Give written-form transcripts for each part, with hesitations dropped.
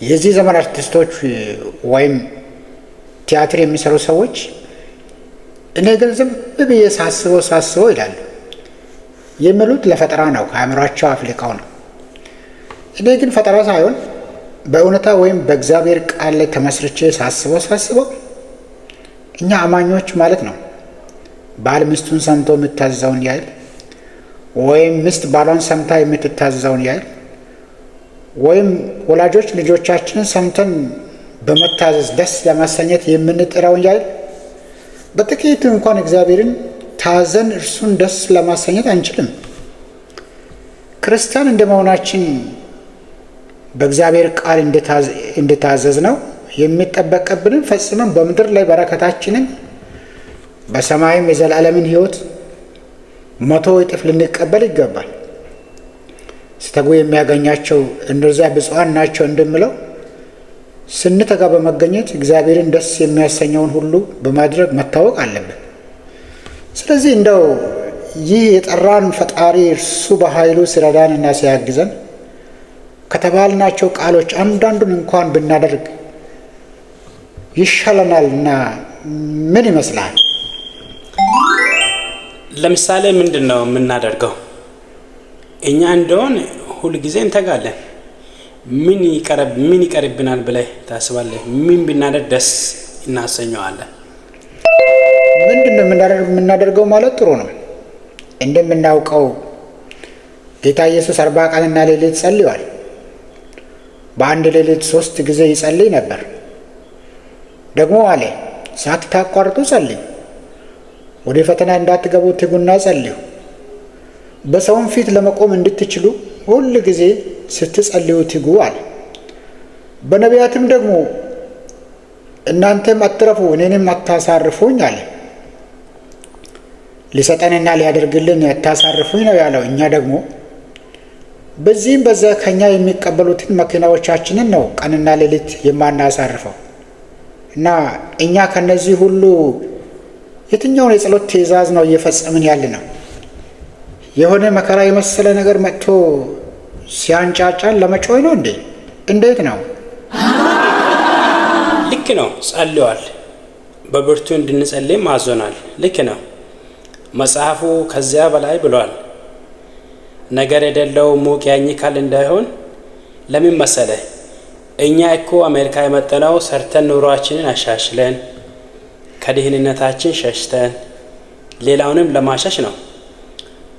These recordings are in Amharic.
የዚህ ዘመን አርቲስቶች ወይም ቲያትር የሚሰሩ ሰዎች እኔ ግን ዝም ብዬ ሳስበው ይላሉ። የሚሉት ለፈጠራ ነው፣ ከአእምሯቸው አፍልቀው ነው። እኔ ግን ፈጠራ ሳይሆን በእውነታ ወይም በእግዚአብሔር ቃል ላይ ተመስርቼ ሳስበው እኛ አማኞች ማለት ነው ባል ሚስቱን ሰምቶ የምታዘዘውን ያህል ወይም ሚስት ባሏን ሰምታ የምትታዘዘውን ያህል ወይም ወላጆች ልጆቻችንን ሰምተን በመታዘዝ ደስ ለማሰኘት የምንጥረውን ያህል በጥቂቱ እንኳን እግዚአብሔርን ታዘን እርሱን ደስ ለማሰኘት አንችልም። ክርስቲያን እንደመሆናችን በእግዚአብሔር ቃል እንደታዘዝ ነው የሚጠበቅብንን ፈጽመን በምድር ላይ በረከታችንን በሰማይም የዘላለምን ሕይወት 100 እጥፍ ልንቀበል ይገባል። ስተጉ የሚያገኛቸው እነዚያ ብፁዓን ናቸው እንደምለው ስንተጋ በመገኘት እግዚአብሔርን ደስ የሚያሰኘውን ሁሉ በማድረግ መታወቅ አለብን። ስለዚህ እንደው ይህ የጠራን ፈጣሪ እርሱ በኃይሉ ሲረዳንና ሲያግዘን ከተባልናቸው ቃሎች አንዳንዱን እንኳን ብናደርግ ይሻለናልና ምን ይመስላል? ለምሳሌ ምንድን ነው የምናደርገው? እኛ እንደሆን ሁል ጊዜ እንተጋለን። ምን ይቀርብናል ብለህ ታስባለህ? ምን ብናደርግ ደስ እናሰኘዋለን? ምንድን ነው የምናደርገው ማለት ጥሩ ነው። እንደምናውቀው ጌታ ኢየሱስ 40 ቀንና ሌሊት ጸልዮአል። በአንድ ሌሊት 3 ጊዜ ይጸልይ ነበር። ደግሞ አለ ሳታቋርጡ ጸልዩ፣ ወደ ፈተና እንዳትገቡ ትጉና ጸልዩ፣ በሰውም ፊት ለመቆም እንድትችሉ ሁል ጊዜ ስትጸልዩ ትጉ አለ። በነቢያትም ደግሞ እናንተም አትረፉ እኔንም አታሳርፉኝ አለ። ሊሰጠንና ሊያደርግልን አታሳርፉኝ ነው ያለው። እኛ ደግሞ በዚህም በዛ ከኛ የሚቀበሉትን መኪናዎቻችንን ነው ቀንና ሌሊት የማናሳርፈው እና እኛ ከነዚህ ሁሉ የትኛውን የጸሎት ትእዛዝ ነው እየፈጸምን ያለ ነው? የሆነ መከራ የመሰለ ነገር መጥቶ ሲያንጫጫን ለመጮህ ነው እንዴ? እንዴት ነው? ልክ ነው። ጸልዮአል። በብርቱ እንድንጸልይም አዞናል። ልክ ነው። መጽሐፉ ከዚያ በላይ ብሏል። ነገር የሌለው ሙቅ ያኝካል እንዳይሆን። ለምን መሰለ? እኛ እኮ አሜሪካ የመጣነው ሰርተን ኑሯችንን አሻሽለን ከድህነታችን ሸሽተን ሌላውንም ለማሻሽ ነው።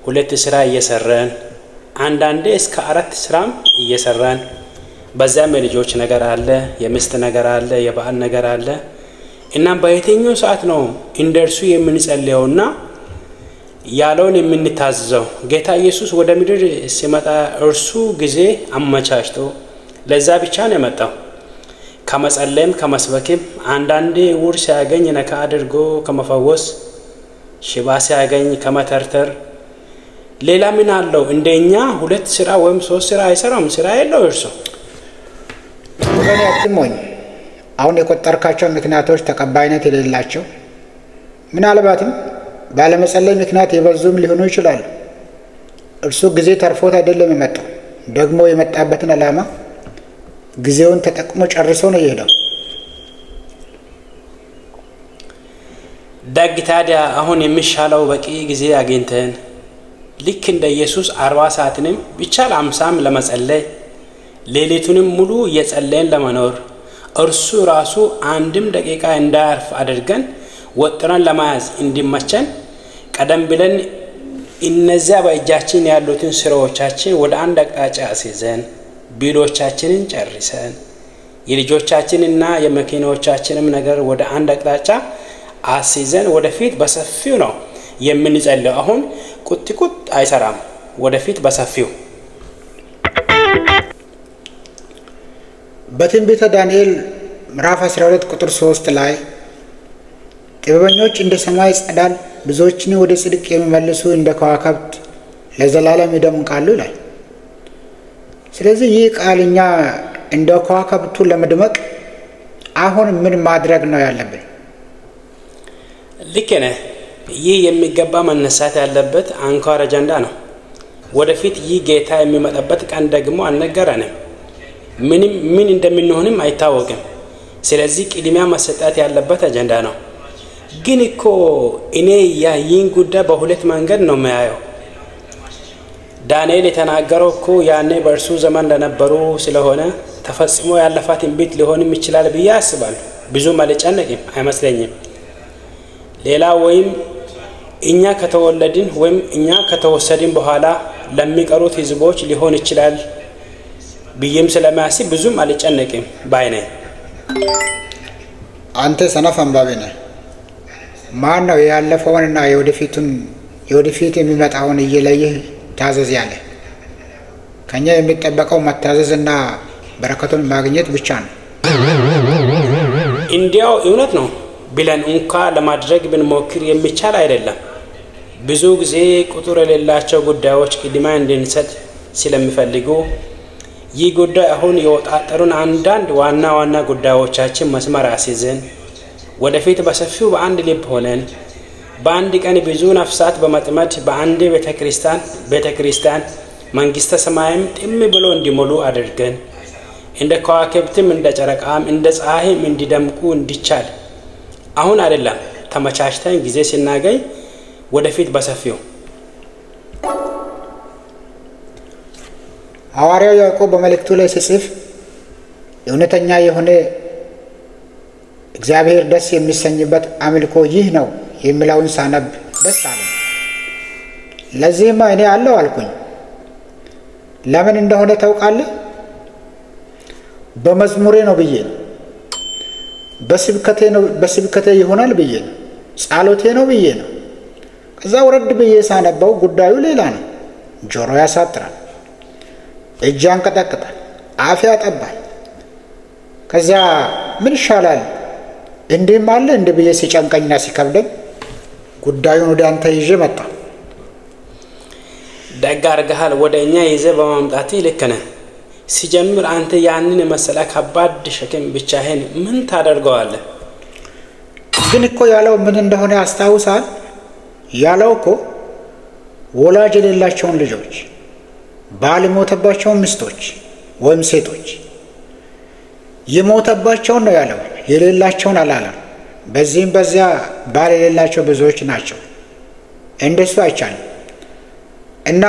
2 ስራ እየሰራን አንዳንዴ እስከ 4 ስራም እየሰራን በዛም የልጆች ነገር አለ፣ የሚስት ነገር አለ፣ የበዓል ነገር አለ። እናም በየትኛው ሰዓት ነው እንደርሱ የምንጸልየውና ያለውን የምንታዘዘው? ጌታ ኢየሱስ ወደ ምድር ሲመጣ እርሱ ጊዜ አመቻችቶ ለዛ ብቻ ነው የመጣው። ከመጸለይም ከመስበክም አንዳንዴ ዕውር ሲያገኝ ነካ አድርጎ ከመፈወስ፣ ሽባ ሲያገኝ ከመተርተር ሌላ ምን አለው? እንደኛ 2 ስራ ወይም 3 ስራ አይሰራም። ስራ የለው እርሱ። ወገናችን አሁን የቆጠርካቸው ምክንያቶች ተቀባይነት የሌላቸው ምናልባትም ባለመጸለይ ምክንያት የበዙም ሊሆኑ ይችላሉ። እርሱ ጊዜ ተርፎት አይደለም የመጣው። ደግሞ የመጣበትን ዓላማ ጊዜውን ተጠቅሞ ጨርሶ ነው የሄደው። ደግ ታዲያ አሁን የሚሻለው በቂ ጊዜ አግኝተን ልክ እንደ ኢየሱስ 40 ሰዓትንም ቢቻል 50ም ለመጸለይ ሌሊቱንም ሙሉ እየጸለየን ለመኖር እርሱ ራሱ አንድም ደቂቃ እንዳያርፍ አድርገን ወጥረን ለመያዝ እንዲመቸን ቀደም ብለን እነዚያ በእጃችን ያሉትን ስራዎቻችን ወደ አንድ አቅጣጫ አስይዘን ቢሎቻችንን ጨርሰን የልጆቻችንና የመኪናዎቻችንም ነገር ወደ አንድ አቅጣጫ አስይዘን ወደፊት በሰፊው ነው የምንጸልየው። አሁን ቁጥቁጥ አይሰራም። ወደፊት በሰፊው በትንቢተ ዳንኤል ምዕራፍ 12 ቁጥር 3 ላይ ጥበበኞች እንደ ሰማይ ጸዳል ብዙዎችን ወደ ጽድቅ የሚመልሱ እንደ ከዋክብት ለዘላለም ይደምቃሉ ይላል። ስለዚህ ይህ ቃል እኛ እንደ ከዋክብቱ ለመድመቅ አሁን ምን ማድረግ ነው ያለብን? ልክ ነህ። ይህ የሚገባ መነሳት ያለበት አንኳር አጀንዳ ነው። ወደፊት ይህ ጌታ የሚመጣበት ቀን ደግሞ አልነገረንም። ምን እንደምንሆንም አይታወቅም። ስለዚህ ቅድሚያ መሰጠት ያለበት አጀንዳ ነው። ግን እኮ እኔ ይህን ጉዳይ በሁለት መንገድ ነው የሚያየው። ዳንኤል የተናገረው እኮ ያኔ በእርሱ ዘመን ለነበሩ ስለሆነ ተፈጽሞ ያለፈ ትንቢት ሊሆንም ይችላል ብዬ አስባለሁ። ብዙም አልጨነቅም አይመስለኝም። ሌላ ወይም እኛ ከተወለድን ወይም እኛ ከተወሰድን በኋላ ለሚቀሩት ህዝቦች ሊሆን ይችላል ብዬም ስለማያስብ ብዙም አልጨነቅም ባይ ነኝ። አንተ ሰነፍ አንባቢ ነህ። ማን ነው ያለፈውንና የወደፊት የሚመጣውን እየለየህ ታዘዝ ያለ? ከኛ የሚጠበቀው መታዘዝና በረከቱን ማግኘት ብቻ ነው። እንዲያው እውነት ነው ብለን እንኳ ለማድረግ ብንሞክር የሚቻል አይደለም። ብዙ ጊዜ ቁጥር የሌላቸው ጉዳዮች ቅድሚያ እንድንሰጥ ስለሚፈልጉ ይህ ጉዳይ አሁን የወጣጠሩን አንዳንድ ዋና ጉዳዮቻችን መስመር አስይዘን ወደፊት በሰፊው በአንድ ልብ ሆነን በአንድ ቀን ብዙ ነፍሳት በመጥመድ በአንድ ቤተክርስቲያን መንግስተ ሰማይም ጥም ብሎ እንዲሞሉ አድርገን እንደ ከዋክብትም እንደ ጨረቃም እንደ ፀሐይም እንዲደምቁ እንዲቻል አሁን አይደለም ተመቻችተን ጊዜ ስናገኝ ወደፊት በሰፊው። ሐዋርያው ያዕቆብ በመልእክቱ ላይ ሲጽፍ እውነተኛ የሆነ እግዚአብሔር ደስ የሚሰኝበት አምልኮ ይህ ነው የሚለውን ሳነብ ደስ አለኝ። ለዚህማ እኔ አለው አልኩኝ። ለምን እንደሆነ ታውቃለህ? በመዝሙሬ ነው ብዬ ነው፣ በስብከቴ ይሆናል ብዬ ነው፣ ጸሎቴ ነው ብዬ ነው። ከዛ ወረድ ብዬ ሳነበው ጉዳዩ ሌላ ነው። ጆሮ ያሳጥራል፣ እጅ ያንቀጠቅጣል፣ አፍ ያጠባል። ከዚያ ምን ይሻላል እንዲህም አለ እንደ ብዬ ሲጨንቀኝና ሲከብደኝ ጉዳዩን ወደ አንተ ይዤ መጣ። ደግ አድርገሃል ወደ እኛ ይዘህ በማምጣትህ ልክ ነህ። ሲጀምር አንተ ያንን የመሰለ ከባድ ሸክም ብቻህን ምን ታደርገዋለህ? ግን እኮ ያለው ምን እንደሆነ ያስታውሳል። ያለው እኮ ወላጅ የሌላቸውን ልጆች፣ ባል የሞተባቸውን ሚስቶች ወይም ሴቶች የሞተባቸውን ነው ያለው፣ የሌላቸውን አላለም። በዚህም በዚያ ባል የሌላቸው ብዙዎች ናቸው። እንደሱ አይቻልም እና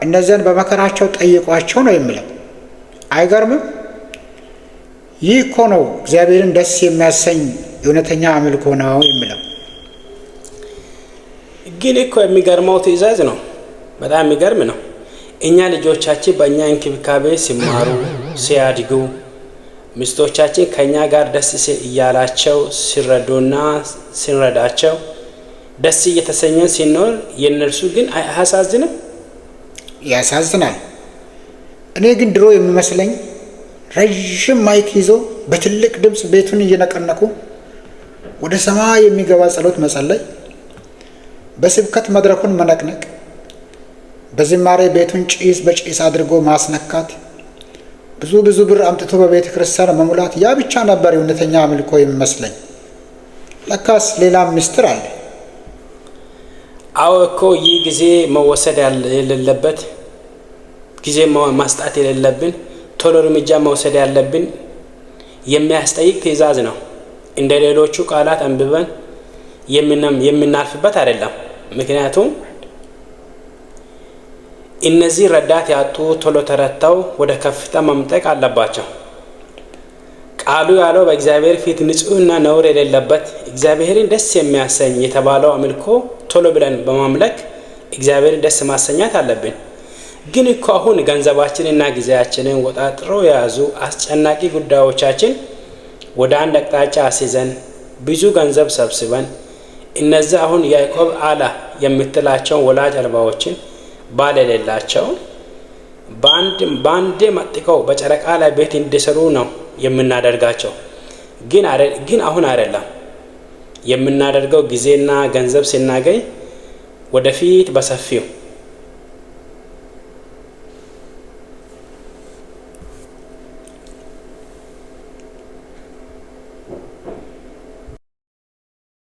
እነዚያን በመከራቸው ጠይቋቸው ነው የሚለው። አይገርምም? ይህ እኮ ነው እግዚአብሔርን ደስ የሚያሰኝ እውነተኛ አምልኮ ነው የሚለው። ግን እኮ የሚገርመው ትእዛዝ ነው። በጣም የሚገርም ነው። እኛ ልጆቻችን በእኛ እንክብካቤ ሲማሩ ሲያድጉ፣ ሚስቶቻችን ከእኛ ጋር ደስ እያላቸው ሲረዱና ሲንረዳቸው ደስ እየተሰኘን ሲኖር የእነርሱ ግን አያሳዝንም? ያሳዝናል። እኔ ግን ድሮ የሚመስለኝ ረዥም ማይክ ይዞ በትልቅ ድምፅ ቤቱን እየነቀነቁ ወደ ሰማይ የሚገባ ጸሎት መጸለይ፣ በስብከት መድረኩን መነቅነቅ፣ በዝማሬ ቤቱን ጭስ በጭስ አድርጎ ማስነካት፣ ብዙ ብር አምጥቶ በቤተ ክርስቲያን መሙላት፣ ያ ብቻ ነበር እውነተኛ አምልኮ የሚመስለኝ። ለካስ ሌላም ምስጢር አለ። አዎ እኮ ይህ ጊዜ መወሰድ የሌለበት ጊዜ ማስጣት የሌለብን ቶሎ እርምጃ መውሰድ ያለብን የሚያስጠይቅ ትእዛዝ ነው። እንደ ሌሎቹ ቃላት አንብበን የምናልፍበት አይደለም። ምክንያቱም እነዚህ ረዳት ያጡ ቶሎ ተረተው ወደ ከፍታ መምጠቅ አለባቸው። ቃሉ ያለው በእግዚአብሔር ፊት ንጹሕና ነውር የሌለበት እግዚአብሔርን ደስ የሚያሰኝ የተባለው አምልኮ ቶሎ ብለን በማምለክ እግዚአብሔርን ደስ ማሰኛት አለብን። ግን እኮ አሁን ገንዘባችንና ጊዜያችንን ወጣጥሮ የያዙ አስጨናቂ ጉዳዮቻችን ወደ አንድ አቅጣጫ አስይዘን ብዙ ገንዘብ ሰብስበን እነዚህ አሁን ያዕቆብ አላ የምትላቸውን ወላጅ አልባዎችን ባል የሌላቸው በአንዴ መጥቀው በጨረቃ ላይ ቤት እንዲሰሩ ነው የምናደርጋቸው። ግን አሁን አይደለም የምናደርገው። ጊዜና ገንዘብ ስናገኝ ወደፊት በሰፊው